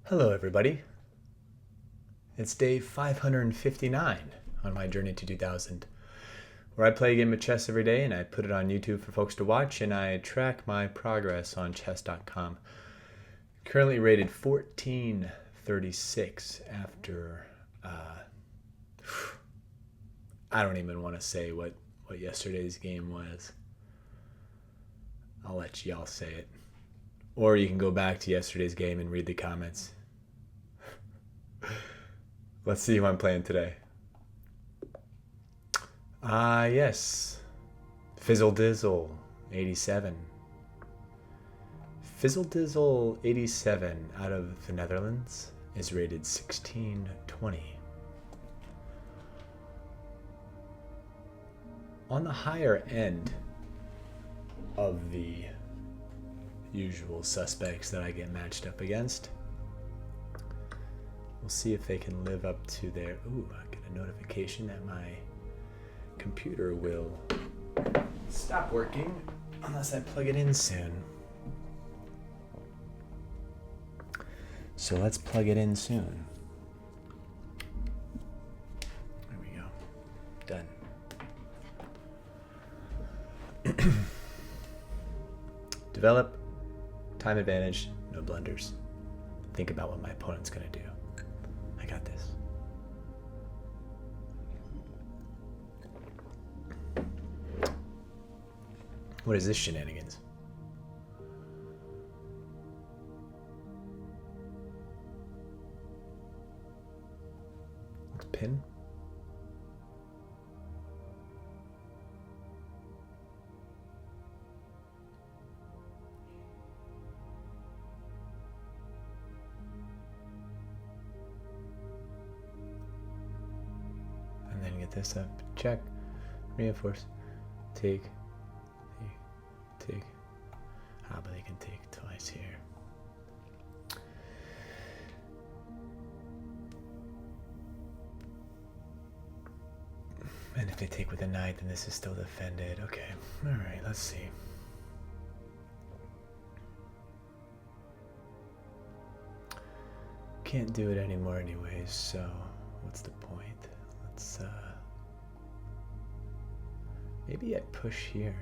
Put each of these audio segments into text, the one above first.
Hello, everybody. It's day 559 on my journey to 2000, where I play a game of chess every day and I put it on YouTube for folks to watch, and I track my progress on chess.com. Currently rated 1436 after, I don't even want to say what yesterday's game was. I'll let y'all say it. Or you can go back to yesterday's game and read the comments. Let's see who I'm playing today. Yes. Fizzle Dizzle 87. Fizzle Dizzle 87 out of the Netherlands is rated 1620. On the higher end of the usual suspects that I get matched up against. We'll see if they can live up to their... Ooh, I get a notification that my computer will stop working unless I plug it in soon. So let's plug it in soon. There we go. Done. Develop, time advantage, no blunders. Think about what my opponent's going to do. I got this. What is this shenanigans? Let's pin. Get this up, check, reinforce, take, but they can take twice here. And if they take with a knight, then this is still defended. Okay, alright, let's see. Can't do it anymore anyways, so what's the point? Let's maybe I push here.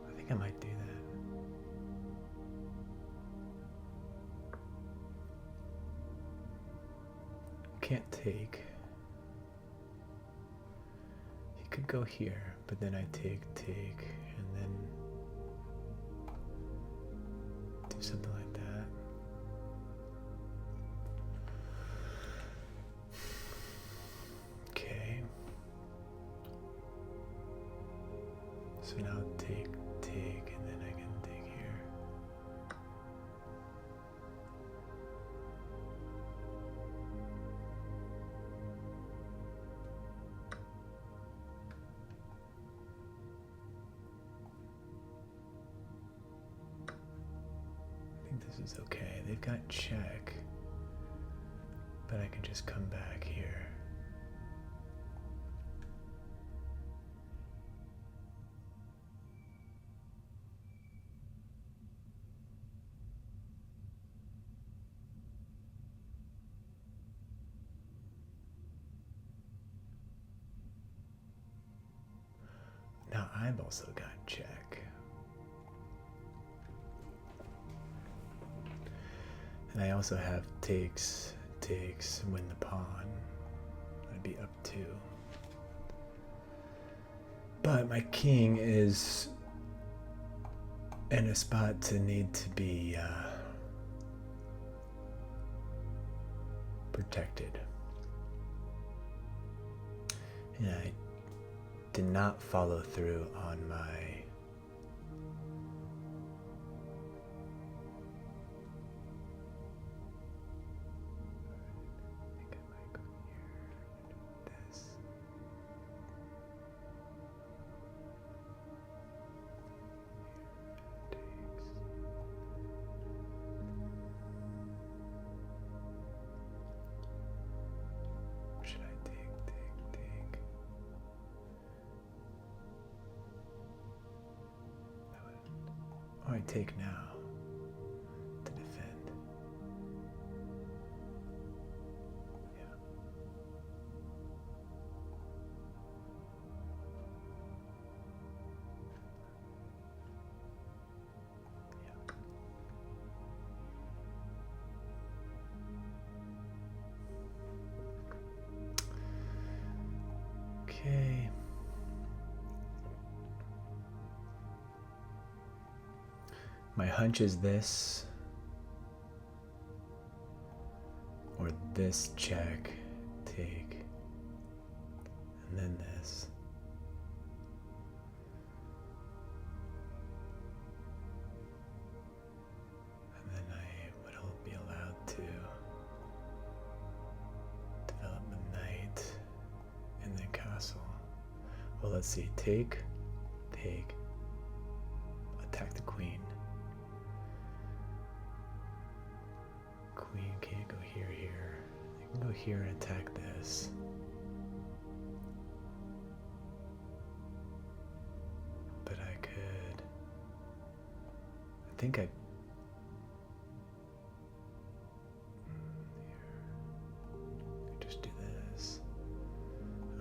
I think I might do that. Can't take. He could go here, but then I take, and then do something like that. Okay. So now take, and then I can take here. This is okay. They've got check, but I can just come back here. Now I've also got check. And I also have takes, win the pawn. I'd be up 2. But my king is in a spot to need to be protected. And I did not follow through on my I take now to defend? Yeah. Okay. My hunch is this, or this check, take, and then this. And then I would be allowed to develop the knight in the castle. Well, let's see. Take, attack the queen. Queen can't go here. They can go here and attack this. But I think I just do this.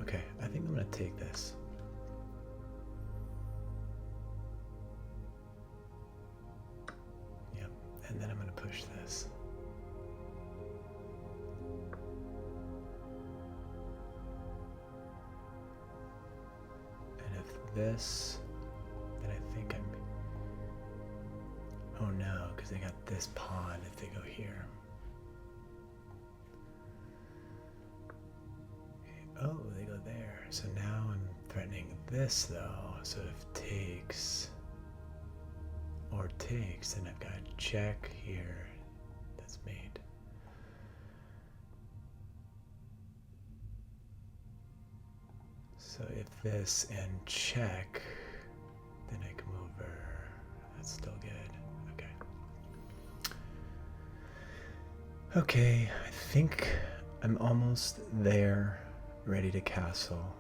Okay, I think I'm gonna take this. Yep, and then I'm gonna push this. This, then I think I'm, oh no, because they got this pawn if they go here. Oh, they go there. So now I'm threatening this though. So if takes or takes, then I've got a check here that's made. So if this and check, then I come over. That's still good. Okay. Okay, I think I'm almost there, ready to castle.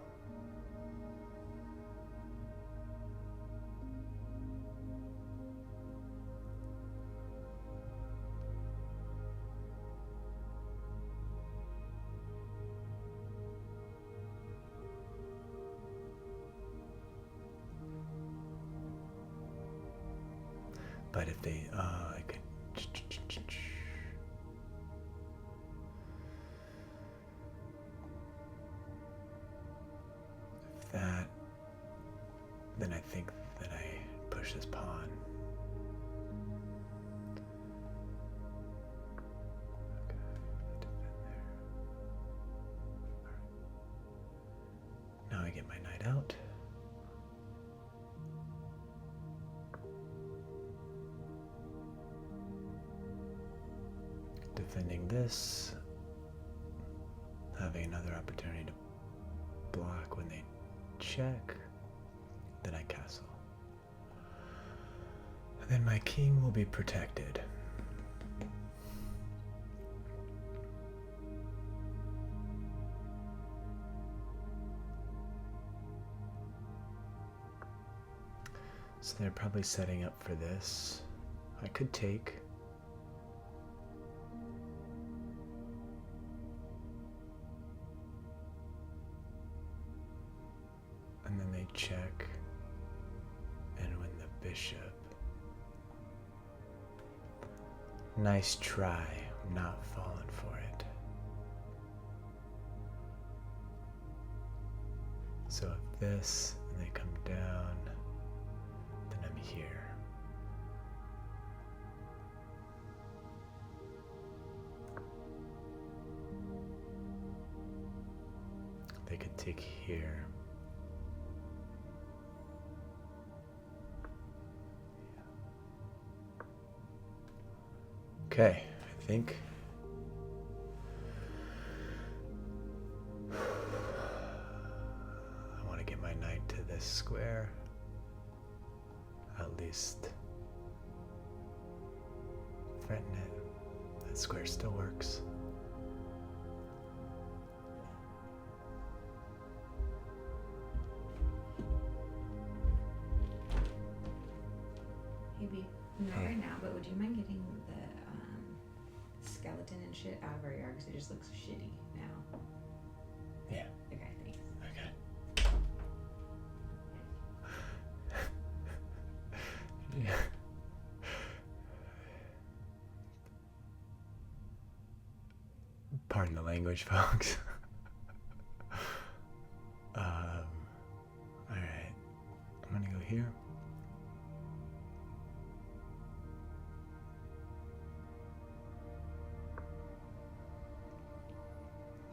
But if they, I could. If that, then I think that I push this pawn. Okay, defend there. All right. Now I get my knight out. Defending this, having another opportunity to block when they check, then I castle. And then my king will be protected. So they're probably setting up for this. I could take. And then they check and win the bishop. Nice try, I'm not falling for it. So if this, and they come down, then I'm here. They could take here. Okay, I think I want to get my knight to this square, at least threaten it. That square still works. Maybe. Not right now, but would you mind getting the skeleton and shit out of our yard because it just looks shitty now? Yeah. Okay, thanks. Okay. Yeah. Pardon the language, folks. Alright. I'm gonna go here.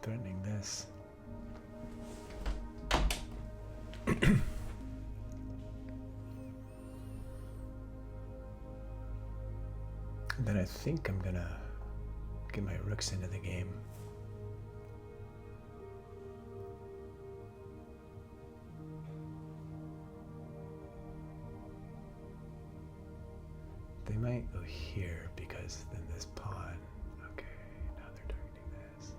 Threatening this. And then I think I'm gonna get my rooks into the game. They might go here because then this pawn. Okay, now they're targeting this.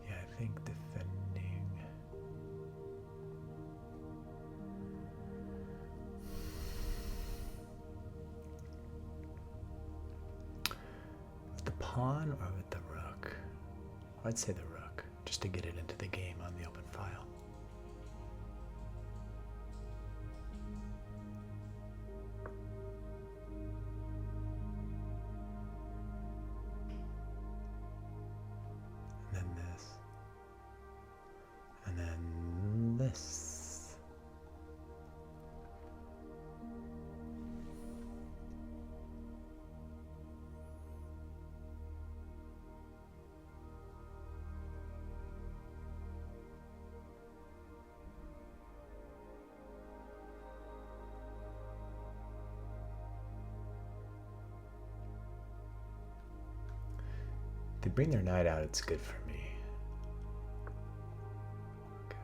Yeah, I think defending. With the pawn or with the rook? I'd say the rook, just to get it into the game on the open file. And then this. And then this. They bring their knight out, it's good for me. Okay.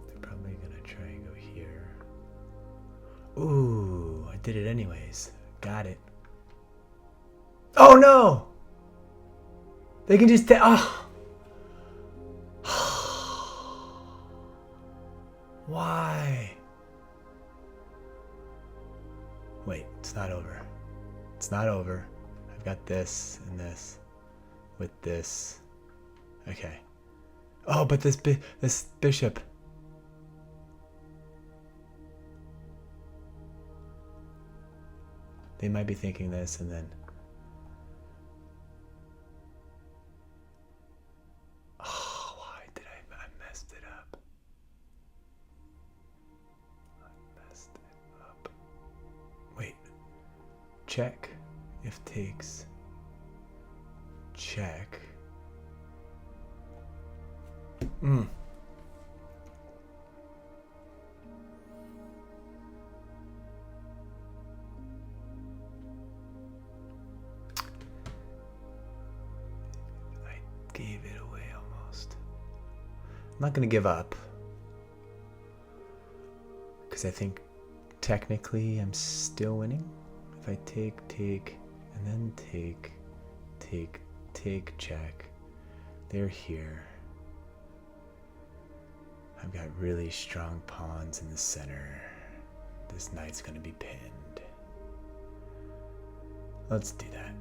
They're probably gonna try and go here. Ooh, I did it anyways. Got it. Oh no! They can just oh. Why? Wait, it's not over. It's not over. I've got this and this with this. Okay. Oh, but this bishop. They might be thinking this and then. Oh, why did I messed it up? I messed it up. Wait. Check if takes. Check. Gave it away almost. I'm not going to give up because I think technically I'm still winning. If I take, and then take, check. They're here. I've got really strong pawns in the center. This knight's going to be pinned. Let's do that.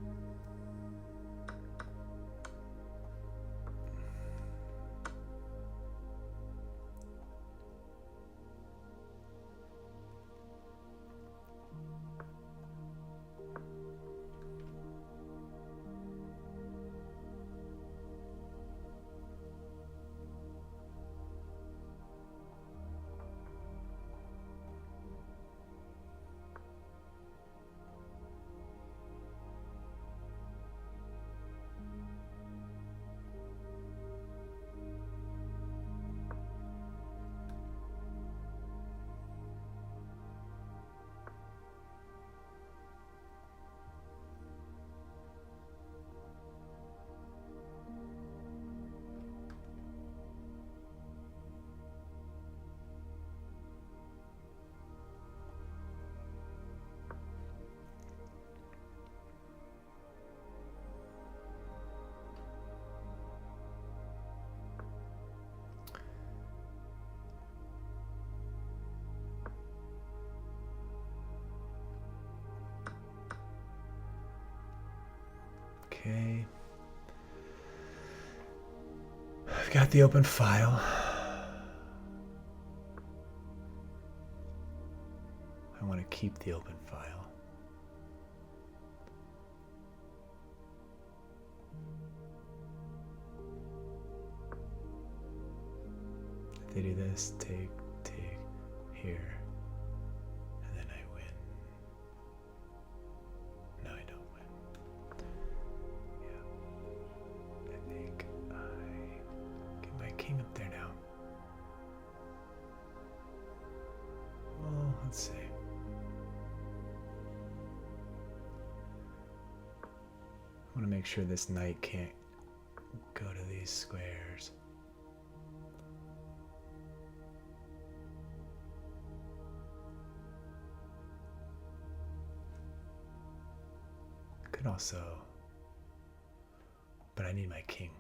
Okay. I've got the open file. I want to keep the open file. If they do this, take, here, and then I win. No, I don't win. Yeah. I think I get my king up there now. Well, let's see. I want to make sure this knight can't go to these squares. Could also, but I need my king.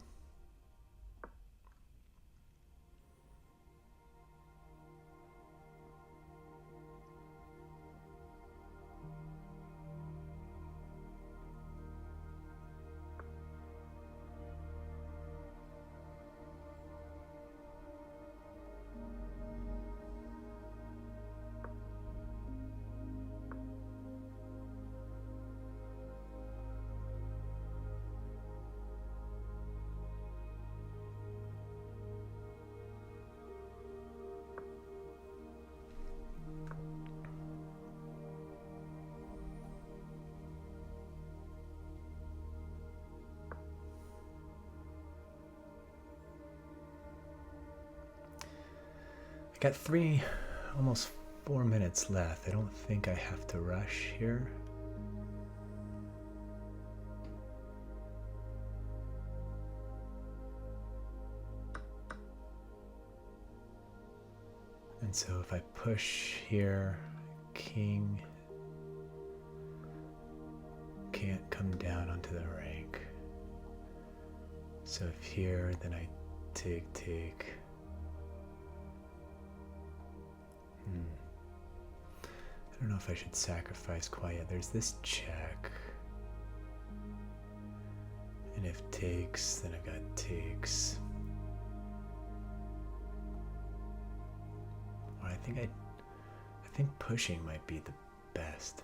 I got almost 4 minutes left. I don't think I have to rush here. And so if I push here, king can't come down onto the rank. So if here, then I take. I don't know if I should sacrifice quite yet. There's this check. And if takes, then I've got takes. Or I think pushing might be the best.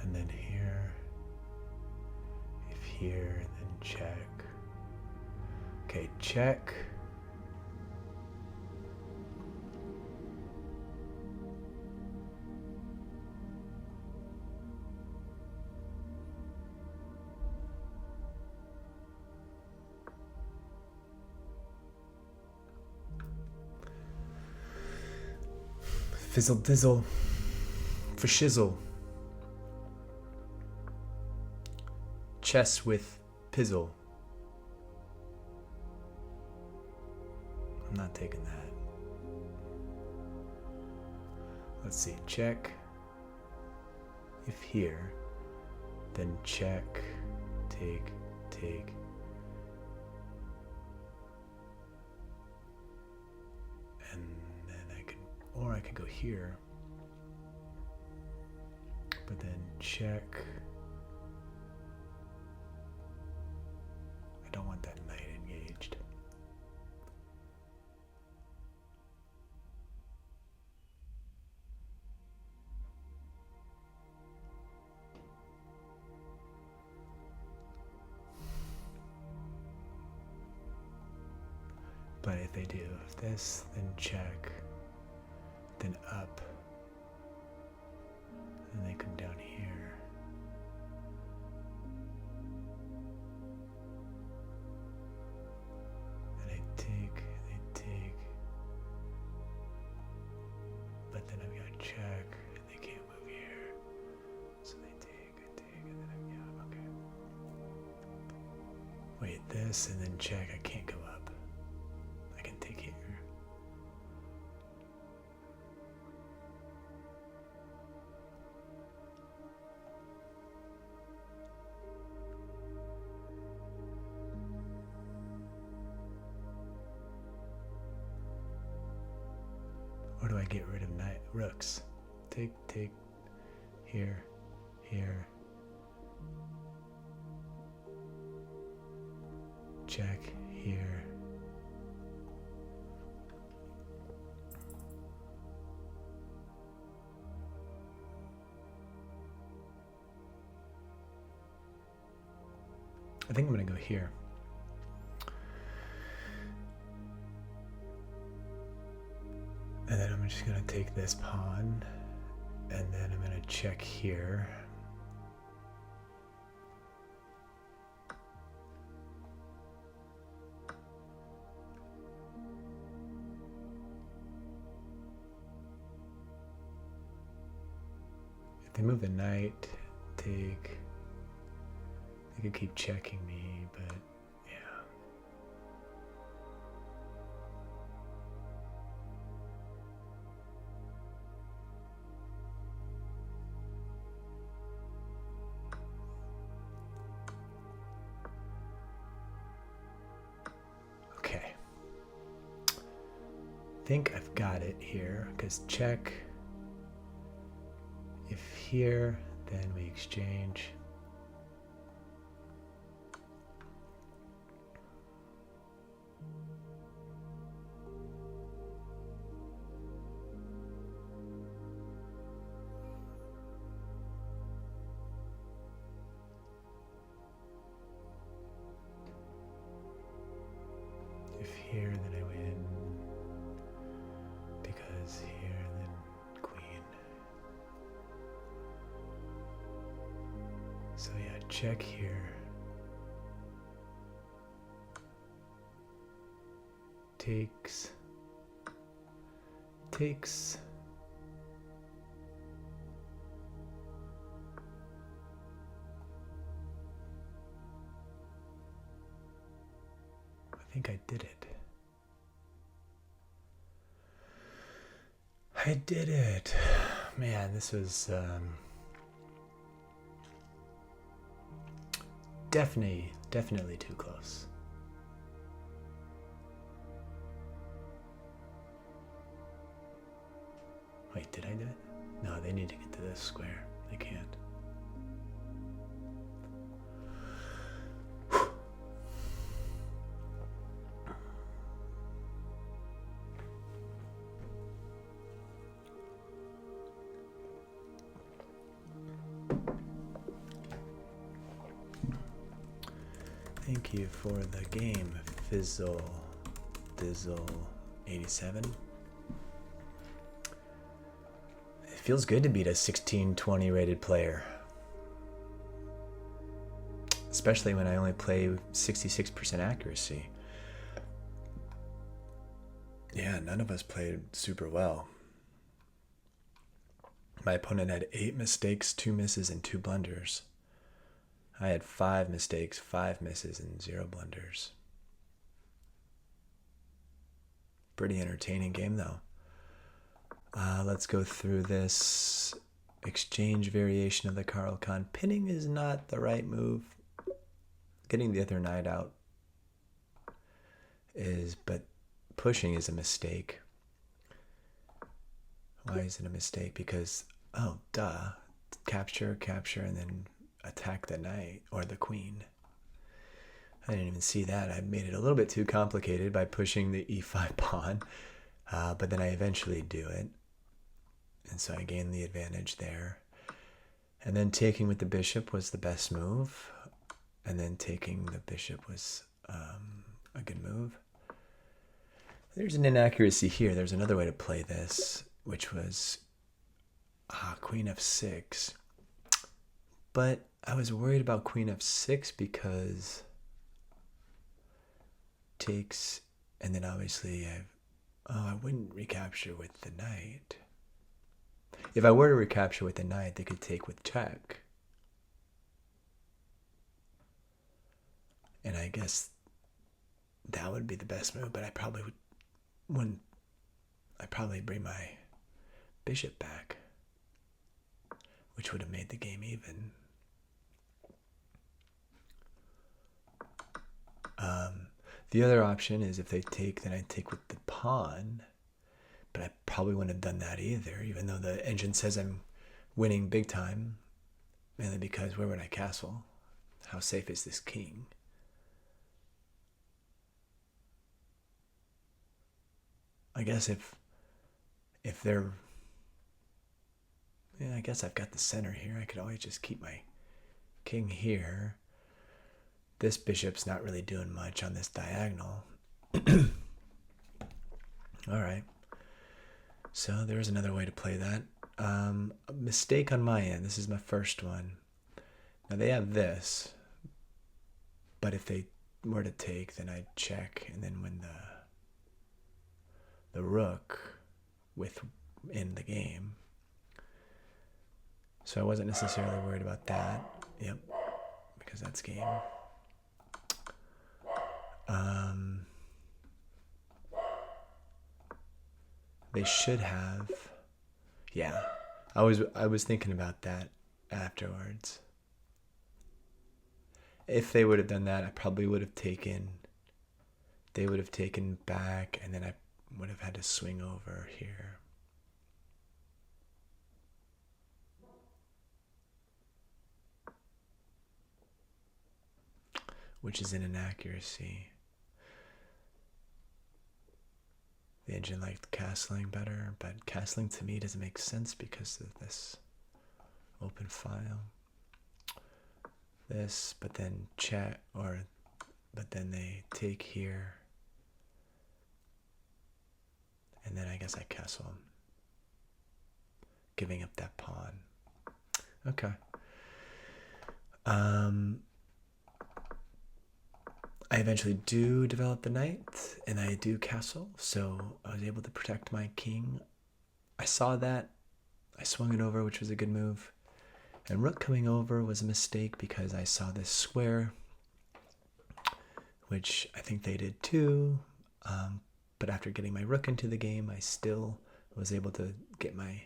And then here, if here, then check. Okay, check. Fizzle dizzle for shizzle. Chess with pizzle. I'm not taking that. Let's see, check. If here, then check, take. And then I could go here. But then check. I don't want that knight engaged. But if they do this, then check, then up, and they come down here. And they take, but then I've got check, and they can't move here. So they take, and then okay. Wait, this, and then check, I can't go up. I can take here. Or do I get rid of rooks? Take, here, here. Check, here. I think I'm gonna go here. And then I'm just gonna take this pawn, and then I'm gonna check here. If they move the knight, take. They could keep checking me, but yeah. Okay. I think I've got it here, because check. If here, then we exchange. If here, then I win. Because here, then queen. So yeah, check here. Takes. Takes. I think I did it. I did it. Man, this was definitely too close. Wait, did I do it? No, they need to get to this square. They can't. Thank you for the game, Fizzle Dizzle 87. It feels good to beat a 1620 rated player. Especially when I only play 66% accuracy. Yeah, none of us played super well. My opponent had 8 mistakes, 2 misses, and 2 blunders. I had 5 mistakes, 5 misses, and 0 blunders. Pretty entertaining game, though. Let's go through this exchange variation of the Carl-Kann. Pinning is not the right move. Getting the other knight out is, but pushing is a mistake. Why is it a mistake? Because, oh, duh. Capture, and then attack the knight or the queen. I didn't even see that. I made it a little bit too complicated by pushing the e5 pawn, but then I eventually do it. And so I gained the advantage there. And then taking with the bishop was the best move. And then taking the bishop was a good move. There's an inaccuracy here. There's another way to play this, which was queen f6. But I was worried about queen f6 because takes, and then obviously I wouldn't recapture with the knight. If I were to recapture with the knight, they could take with check. And I guess that would be the best move, but I probably wouldn't. I'd probably bring my bishop back, which would have made the game even. The other option is if they take, then I take with the pawn, But I probably wouldn't have done that either, even though the engine says I'm winning big time. Mainly because where would I castle? How safe is this king? I guess if they're... Yeah, I guess I've got the center here. I could always just keep my king here. This bishop's not really doing much on this diagonal. All right. So there's another way to play that. A mistake on my end. This is my first one. Now they have this, but if they were to take, then I'd check and then win the rook in the game. So I wasn't necessarily worried about that. Yep, because that's game. They should have. Yeah, I was thinking about that afterwards. If they would have done that, I probably would have taken. They would have taken back, and then I would have had to swing over here. Which is an inaccuracy. The engine liked castling better, but castling to me doesn't make sense because of this open file. This, but then but then they take here. And then I guess I castle them, giving up that pawn. Okay. I eventually do develop the knight, and I do castle, so I was able to protect my king. I saw that. I swung it over, which was a good move. And rook coming over was a mistake because I saw this square, which I think they did too. But after getting my rook into the game, I still was able to get my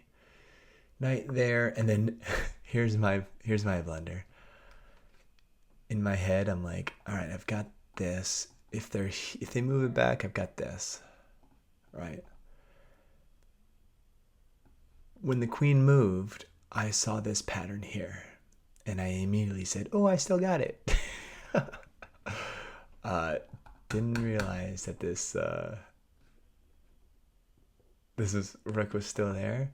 knight there. And then here's my blunder. In my head, I'm like, all right, I've got this. If they move it back, I've got this, right? When the queen moved, I saw this pattern here, and I immediately said, "Oh, I still got it." Didn't realize that this rook was still there,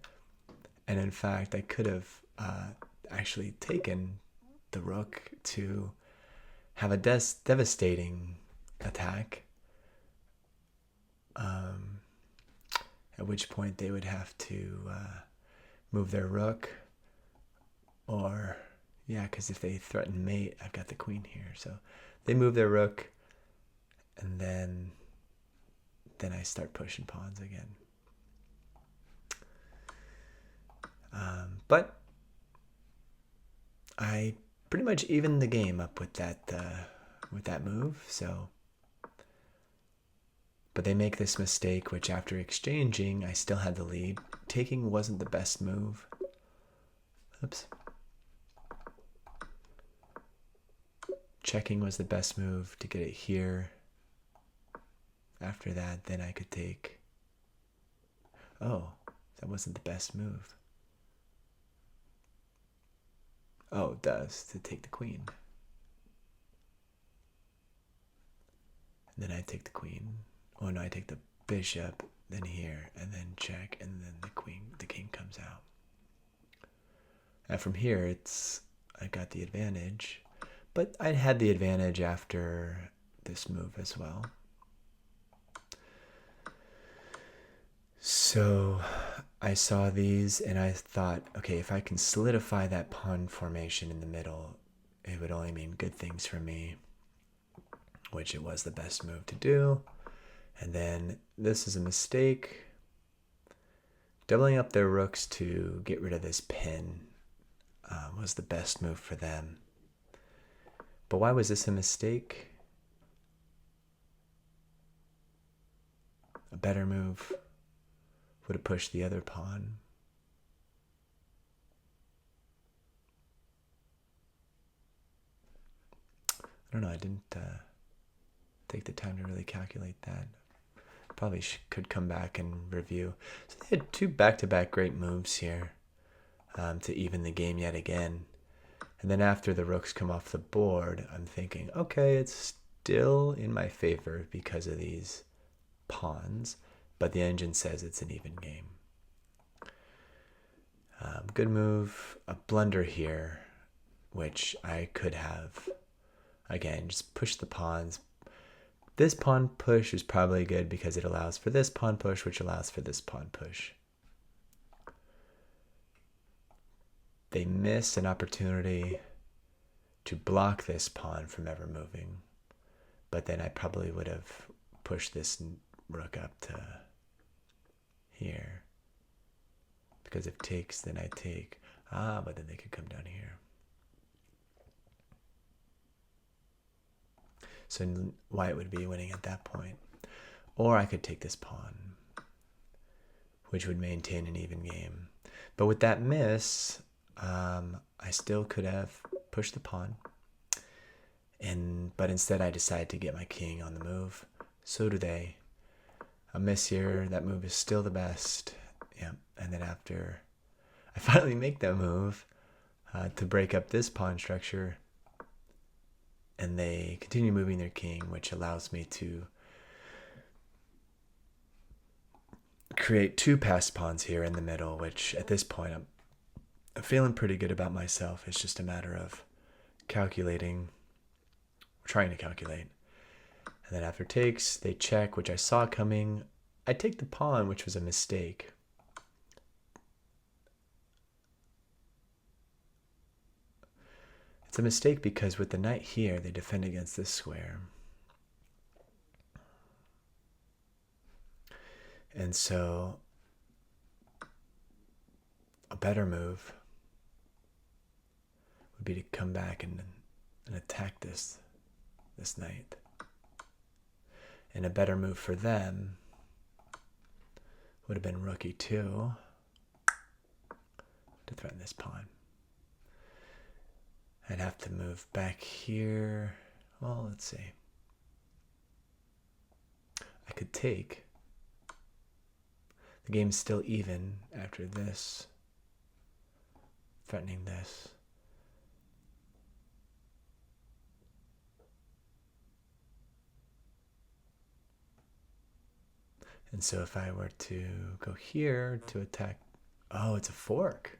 and in fact, I could have actually taken the rook to have a devastating attack, at which point they would have to move their rook, or yeah, because if they threaten mate, I've got the queen here, so they move their rook, and then I start pushing pawns again. But I pretty much evened the game up with that move. So, but they make this mistake, which after exchanging, I still had the lead. Taking wasn't the best move. Oops. Checking was the best move to get it here. After that, then I could take. Oh, that wasn't the best move. Oh, it does, to take the queen. And then I take the queen. Oh no, I take the bishop, then here, and then check, and then the king comes out. And from here, I got the advantage, but I had the advantage after this move as well. So I saw these and I thought, okay, if I can solidify that pawn formation in the middle, it would only mean good things for me, which it was the best move to do. And then this is a mistake. Doubling up their rooks to get rid of this pin was the best move for them. But why was this a mistake? A better move would have pushed the other pawn. I don't know, I didn't take the time to really calculate that. Probably could come back and review. So they had 2 back-to-back great moves here to even the game yet again. And then after the rooks come off the board, I'm thinking, okay, it's still in my favor because of these pawns, but the engine says it's an even game. Good move, a blunder here, which I could have, again, just push the pawns. This pawn push is probably good because it allows for this pawn push, which allows for this pawn push. They miss an opportunity to block this pawn from ever moving, but then I probably would have pushed this rook up to here. Because if takes, then I take. But then they could come down here. So white would be winning at that point. Or I could take this pawn, which would maintain an even game. But with that miss, I still could have pushed the pawn. But instead I decide to get my king on the move. So do they. A miss here, that move is still the best. Yeah, and then after I finally make that move to break up this pawn structure, and they continue moving their king, which allows me to create 2 passed pawns here in the middle, which at this point I'm feeling pretty good about myself. It's just a matter of calculating, trying to calculate. And then after takes, they check, which I saw coming. I take the pawn, which was a mistake. It's a mistake because with the knight here, they defend against this square. And so a better move would be to come back and attack this knight. And a better move for them would have been rook e2 to threaten this pawn. I'd have to move back here. Well, let's see. I could take. The game's still even after this. Threatening this. And so if I were to go here to attack, oh, it's a fork.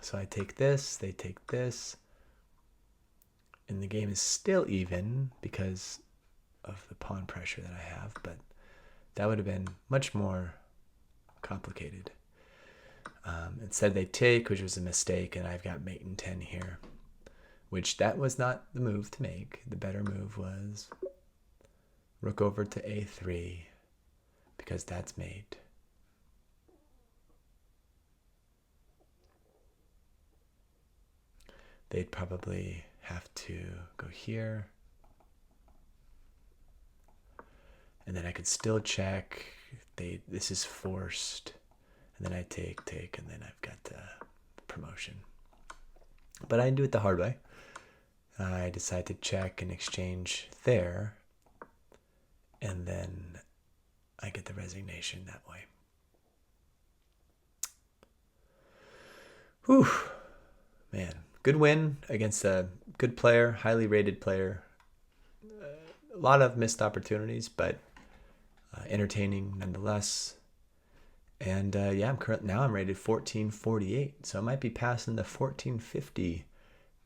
So I take this, they take this, and the game is still even because of the pawn pressure that I have, but that would have been much more complicated. Instead they take, which was a mistake, and I've got mate in 10 here, which that was not the move to make. The better move was rook over to a3, because that's mate. They'd probably have to go here. And then I could still check. This is forced. And then I take, and then I've got promotion. But I do it the hard way. I decide to check and exchange there. And then I get the resignation that way. Whew. Man. Good win against a good player, highly rated player. A lot of missed opportunities, but entertaining nonetheless. And yeah, I'm rated 1448, so I might be passing the 1450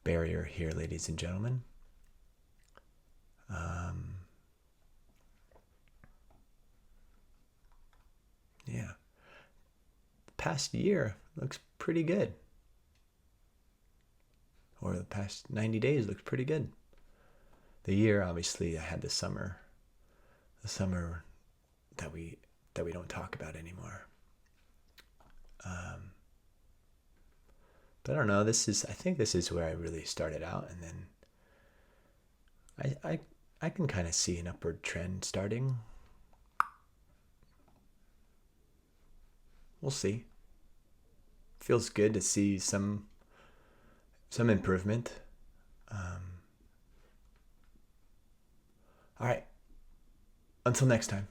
barrier here, ladies and gentlemen. Yeah, the past year looks pretty good. Or the past 90 days looks pretty good. The year, obviously, I had the summer that we don't talk about anymore. But I don't know. I think this is where I really started out, and then I can kind of see an upward trend starting. We'll see. Feels good to see some improvement. All right. Until next time.